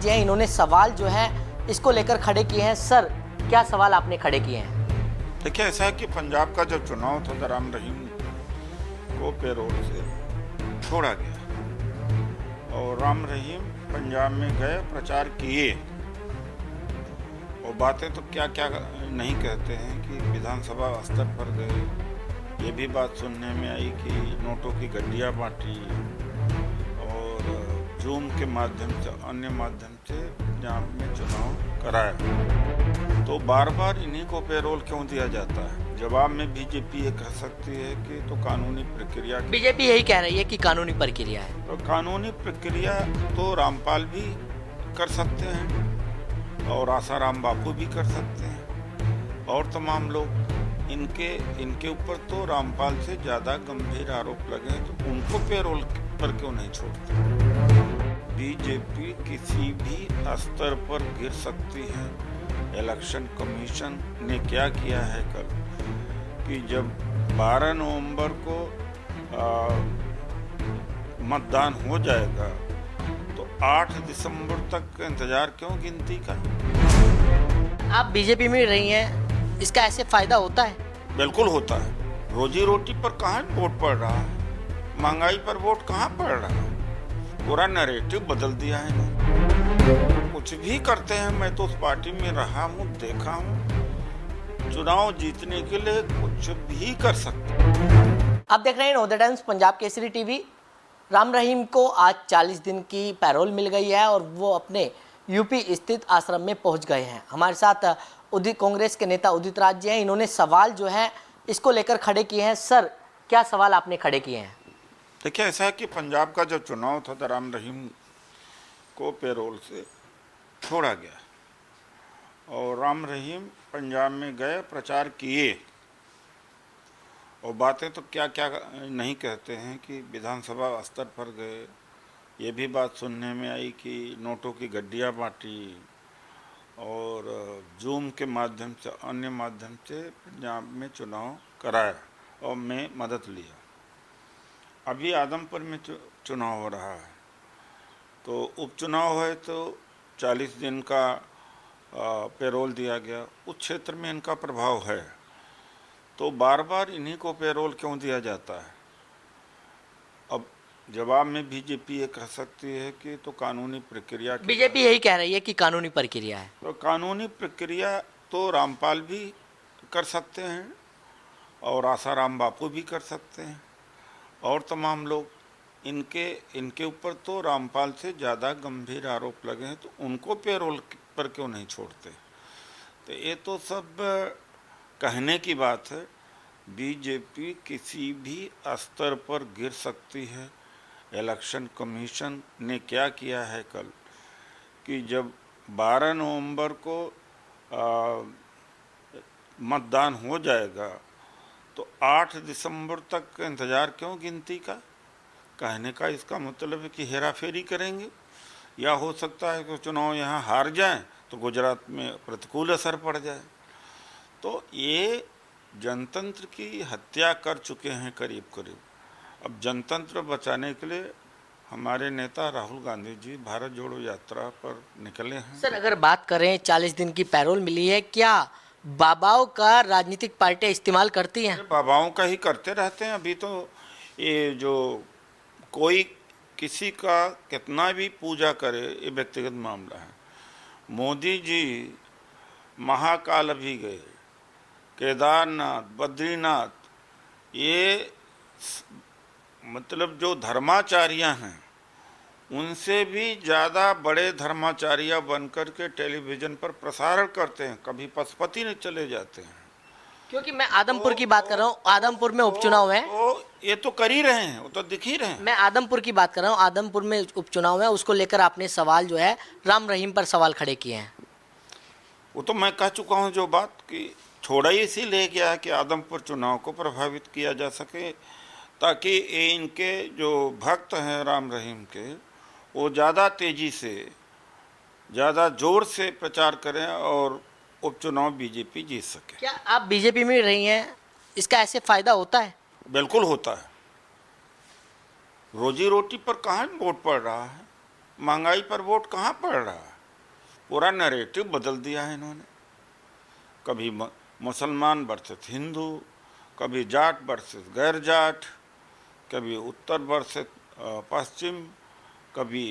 जी हैं, इन्होंने सवाल जो है इसको लेकर खड़े किए हैं। सर, क्या सवाल आपने खड़े किए हैं? देखिए, ऐसा है कि पंजाब का जब चुनाव था तो राम रहीम को पैरोल से छोड़ा गया और राम रहीम पंजाब में गए, प्रचार किए और बातें तो क्या क्या नहीं कहते हैं कि विधानसभा स्तर पर गए। ये भी बात सुनने में आई कि नोटों की गड्डियाँ बांटी और जूम के माध्यम से, अन्य माध्यम से पंजाब में चुनाव कराया। तो बार बार इन्हीं को पैरोल क्यों दिया जाता है? जवाब में बीजेपी ये कह सकती है कि तो कानूनी प्रक्रिया। बीजेपी यही कह रही है कि कानूनी प्रक्रिया है। तो कानूनी प्रक्रिया तो रामपाल भी कर सकते हैं और आसाराम बापू भी कर सकते हैं और तमाम लोग। इनके ऊपर तो रामपाल से ज़्यादा गंभीर आरोप लगे हैं, तो उनको पैरोल पर क्यों नहीं छोड़ते? बीजेपी किसी भी स्तर पर गिर सकती है। इलेक्शन कमीशन ने क्या किया है कल कि जब 12 नवंबर को मतदान हो जाएगा तो 8 दिसंबर तक इंतजार क्यों गिनती का? आप बीजेपी में रही हैं, इसका ऐसे फायदा होता है? बिल्कुल होता है। रोजी रोटी पर कहाँ वोट पड़ रहा है, महंगाई पर वोट कहाँ पड़ रहा है? पूरा नैरेटिव बदल दिया है। कुछ भी करते हैं, मैं तो उस पार्टी में रहा हूँ, देखा हूँ, चुनाव जीतने के लिए कुछ भी कर सकते हैं। आप देख रहे हैं नवोदय टाइम्स पंजाब केसरी टीवी। राम रहीम को आज 40 दिन की पैरोल मिल गई है और वो अपने यूपी स्थित आश्रम में पहुंच गए हैं। हमारे साथ कांग्रेस के नेता उदित राज जी हैं। इन्होंने सवाल जो है इसको लेकर खड़े किए हैं। सर, क्या सवाल आपने खड़े किए हैं? देखिए, ऐसा है कि पंजाब का जब चुनाव था तो राम रहीम को पैरोल से छोड़ा गया और राम रहीम पंजाब में गए, प्रचार किए और बातें तो क्या क्या नहीं कहते हैं कि विधानसभा स्तर पर गए। ये भी बात सुनने में आई कि नोटों की गड्डियाँ बांटी और जूम के माध्यम से, अन्य माध्यम से पंजाब में चुनाव कराया और मैं मदद लिया। अभी आदमपुर में चुनाव हो रहा है, तो उपचुनाव है तो 40 दिन का पैरोल दिया गया। उस क्षेत्र में इनका प्रभाव है, तो बार बार इन्हीं को पैरोल क्यों दिया जाता है? अब जवाब में बीजेपी ये कह सकती है कि तो कानूनी प्रक्रिया। बीजेपी यही कह रही है कि कानूनी प्रक्रिया है। तो कानूनी प्रक्रिया तो रामपाल भी कर सकते हैं और आसाराम बापू भी कर सकते हैं और तमाम लोग। इनके ऊपर तो रामपाल से ज़्यादा गंभीर आरोप लगे हैं, तो उनको पैरोल पर क्यों नहीं छोड़ते? तो ये तो सब कहने की बात है। बीजेपी किसी भी स्तर पर गिर सकती है। इलेक्शन कमीशन ने क्या किया है कल कि जब 12 नवंबर को मतदान हो जाएगा तो 8 दिसंबर तक इंतज़ार क्यों गिनती का? कहने का इसका मतलब है कि हेरा फेरी करेंगे, या हो सकता है कि चुनाव यहाँ हार जाएं तो गुजरात में प्रतिकूल असर पड़ जाए। तो ये जनतंत्र की हत्या कर चुके हैं करीब करीब। अब जनतंत्र बचाने के लिए हमारे नेता राहुल गांधी जी भारत जोड़ो यात्रा पर निकले हैं। सर, अगर बात करें 40 दिन की पैरोल मिली है, क्या बाबाओं का राजनीतिक पार्टियां इस्तेमाल करती हैं? बाबाओं का ही करते रहते हैं। अभी तो ये जो कोई किसी का कितना भी पूजा करे, ये व्यक्तिगत मामला है। मोदी जी महाकाल अभी गए, केदारनाथ, बद्रीनाथ, ये मतलब जो धर्माचार्य हैं उनसे भी ज़्यादा बड़े धर्माचार्य बनकर के टेलीविज़न पर प्रसारण करते हैं। कभी पशुपति ने चले जाते हैं। क्योंकि मैं आदमपुर की बात कर रहा हूँ, आदमपुर में उपचुनाव है। तो ये तो कर ही रहे हैं, वो तो दिख ही रहे हैं। मैं आदमपुर की बात कर रहा हूँ, आदमपुर में उपचुनाव है, उसको लेकर आपने सवाल जो है राम रहीम पर सवाल खड़े किए हैं। वो तो मैं कह चुका हूँ जो बात कि छोड़ा ही इसीलिए गया है कि आदमपुर चुनाव को प्रभावित किया जा सके, ताकि इनके जो भक्त हैं राम रहीम के, वो ज़्यादा तेज़ी से, ज़्यादा जोर से प्रचार करें और उपचुनाव बीजेपी जीत सके। क्या आप बीजेपी में रही हैं, इसका ऐसे फायदा होता है? बिल्कुल होता है। रोजी रोटी पर कहाँ वोट पड़ रहा है, महंगाई पर वोट कहाँ पड़ रहा है? पूरा नैरेटिव बदल दिया है इन्होंने। कभी मुसलमान वर्सेस हिंदू, कभी जाट वर्सेस गैर जाट, कभी उत्तर वर्सेस पश्चिम, कभी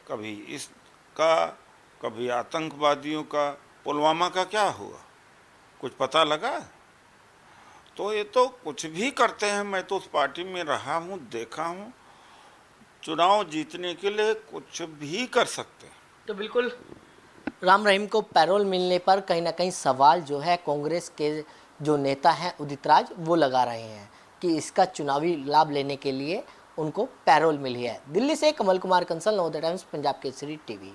कभी इसका, कभी आतंकवादियों का। पुलवामा का क्या हुआ, कुछ पता लगा? तो ये तो कुछ भी करते हैं। मैं तो उस पार्टी में रहा हूँ, देखा हूँ, चुनाव जीतने के लिए कुछ भी कर सकते हैं। तो बिल्कुल राम रहीम को पैरोल मिलने पर कहीं ना कहीं सवाल जो है कांग्रेस के जो नेता हैं उदित राज वो लगा रहे हैं कि इसका चुनावी लाभ लेने के लिए उनको पैरोल मिली है। दिल्ली से कमल कुमार कंसल, नवोदय टाइम्स, पंजाब केसरी टीवी।